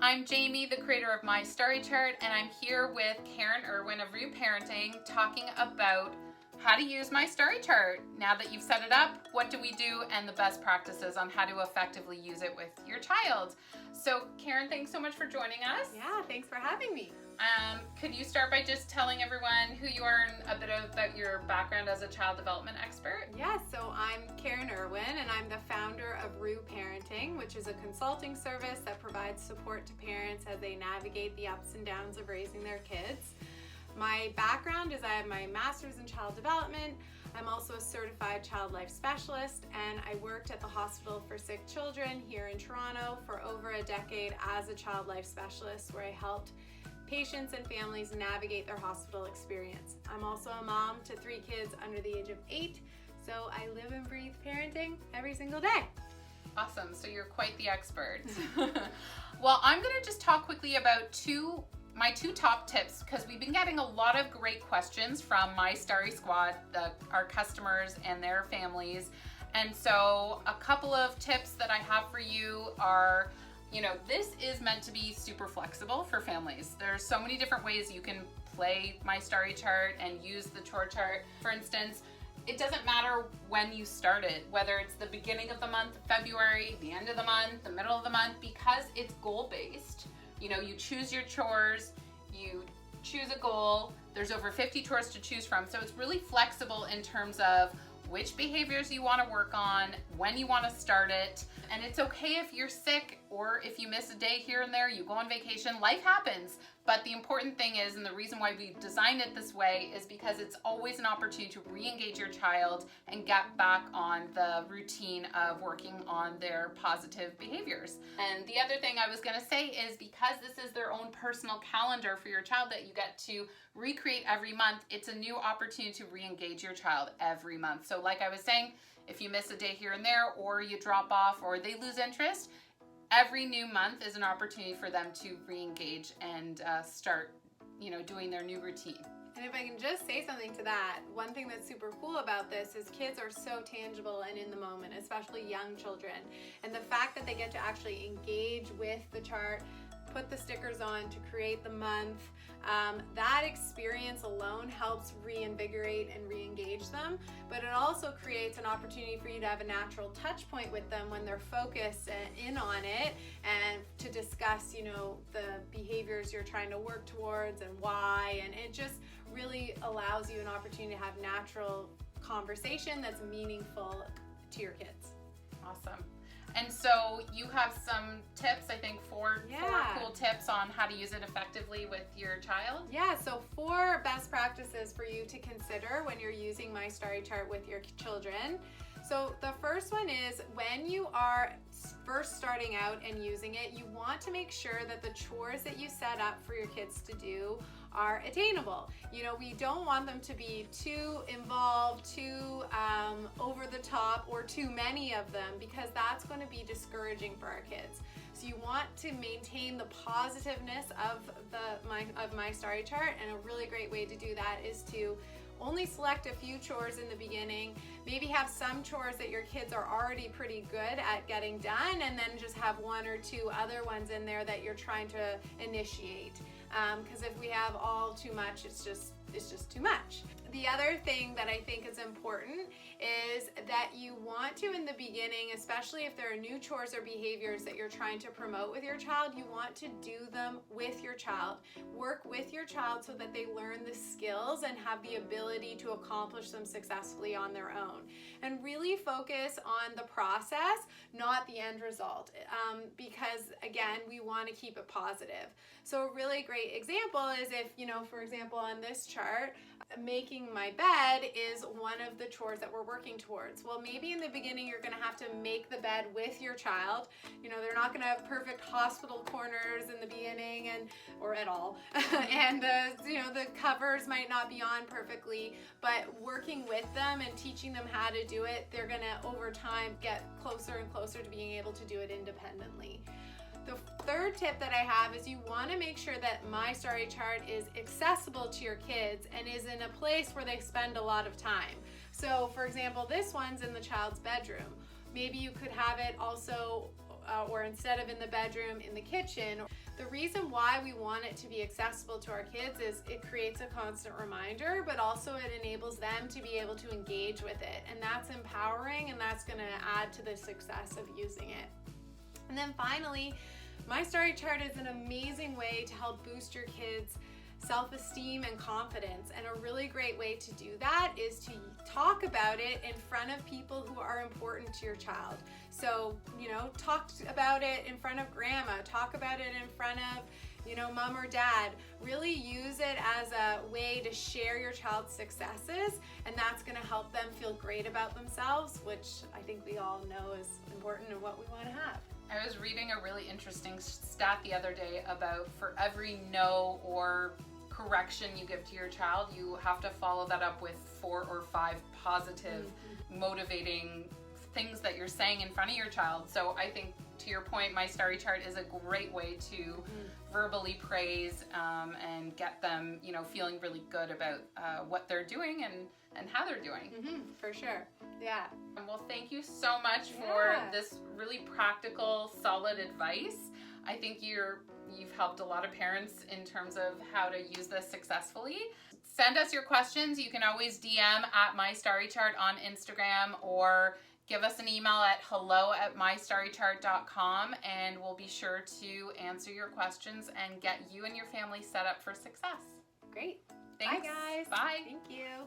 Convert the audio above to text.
I'm Jayme, the creator of My Starry Chart, and I'm here with Caron Irwin of Reparenting, talking about how to use My Starry Chart. Now that you've set it up, what do we do, and the best practices on how to effectively use it with your child. So Caron, thanks so much for joining us. Yeah, thanks for having me. Could you start by just telling everyone who you are and a bit about your background as a child development expert? Yeah, so I'm Caron Irwin, and I'm the founder of Reparenting, which is a consulting service that provides support to parents as they navigate the ups and downs of raising their kids. My background is I have my master's in child development. I'm also a certified child life specialist, and I worked at the Hospital for Sick Children here in Toronto for over a decade as a child life specialist, where I helped patients and families navigate their hospital experience. I'm also a mom to 3 kids under the age of 8, so I live and breathe parenting every single day. Awesome, so you're quite the expert. Well, I'm gonna just talk quickly about my two top tips, because we've been getting a lot of great questions from My Starry Squad, our customers and their families. And so a couple of tips that I have for you are, this is meant to be super flexible for families. There's so many different ways you can play My Starry Chart and use the chore chart. For instance, it doesn't matter when you start it, whether it's the beginning of the month, February, the end of the month, the middle of the month, because it's goal-based. You choose your chores, you choose a goal, there's over 50 chores to choose from, so it's really flexible in terms of which behaviors you want to work on, when you want to start it, and it's okay if you're sick or if you miss a day here and there, you go on vacation, life happens. But the important thing is, and the reason why we designed it this way, is because it's always an opportunity to re-engage your child and get back on the routine of working on their positive behaviors. And the other thing I was going to say is, because this is their own personal calendar for your child that you get to recreate every month, it's a new opportunity to re-engage your child every month. So like I was saying, if you miss a day here and there, or you drop off, or they lose interest, every new month is an opportunity for them to re-engage and start, doing their new routine. And if I can just say something to that, one thing that's super cool about this is kids are so tangible and in the moment, especially young children. And the fact that they get to actually engage with the chart, put the stickers on to create the month, that experience alone helps reinvigorate and re-engage them, but it also creates an opportunity for you to have a natural touch point with them when they're focused in on it, and to discuss, the behaviors you're trying to work towards and why, and it just really allows you an opportunity to have natural conversation that's meaningful to your kids. Awesome. And so you have some tips, I think four cool tips on how to use it effectively with your child. Yeah, so 4 best practices for you to consider when you're using My Starry Chart with your children. So the first one is, when you are first starting out and using it, you want to make sure that the chores that you set up for your kids to do are attainable. We don't want them to be too involved, too over the top, or too many of them, because that's going to be discouraging for our kids. So you want to maintain the positiveness of My Starry Chart, and a really great way to do that is to only select a few chores in the beginning, maybe have some chores that your kids are already pretty good at getting done, and then just have 1 or 2 other ones in there that you're trying to initiate. Because if we have all too much, it's just too much. The other thing that I think is important is that you want to, in the beginning, especially if there are new chores or behaviors that you're trying to promote with your child, you want to do them with your child. Work with your child so that they learn the skills and have the ability to accomplish them successfully on their own. And really focus on the process, not the end result. Because again, we want to keep it positive. So a really great example is if, for example, on this chart, making my bed is one of the chores that we're working towards. Well, maybe in the beginning you're going to have to make the bed with your child. They're not going to have perfect hospital corners in the beginning or at all. And the covers might not be on perfectly, but working with them and teaching them how to do it, they're going to over time get closer and closer to being able to do it independently. The third tip that I have is you want to make sure that My Starry Chart is accessible to your kids and is in a place where they spend a lot of time. So for example, this one's in the child's bedroom. Maybe you could have it also or instead of in the bedroom, in the kitchen. The reason why we want it to be accessible to our kids is it creates a constant reminder, but also it enables them to be able to engage with it. And that's empowering, and that's going to add to the success of using it. And then finally, My Starry Chart is an amazing way to help boost your kids' self-esteem and confidence. And a really great way to do that is to talk about it in front of people who are important to your child. So, talk about it in front of grandma, talk about it in front of, mom or dad. Really use it as a way to share your child's successes, and that's going to help them feel great about themselves, which I think we all know is important and what we want to have. I was reading a really interesting stat the other day about for every no or correction you give to your child, you have to follow that up with 4 or 5 positive, motivating things that you're saying in front of your child. So I think, to your point, My Starry Chart is a great way to verbally praise and get them, feeling really good about what they're doing and how they're doing. For sure. Yeah. Well, thank you so much for this really practical, solid advice. I think you've helped a lot of parents in terms of how to use this successfully. Send us your questions. You can always DM at My Starry Chart on Instagram, or give us an email at hello@mystarrychart.com, and we'll be sure to answer your questions and get you and your family set up for success. Great. Thanks. Bye, guys. Bye. Thank you.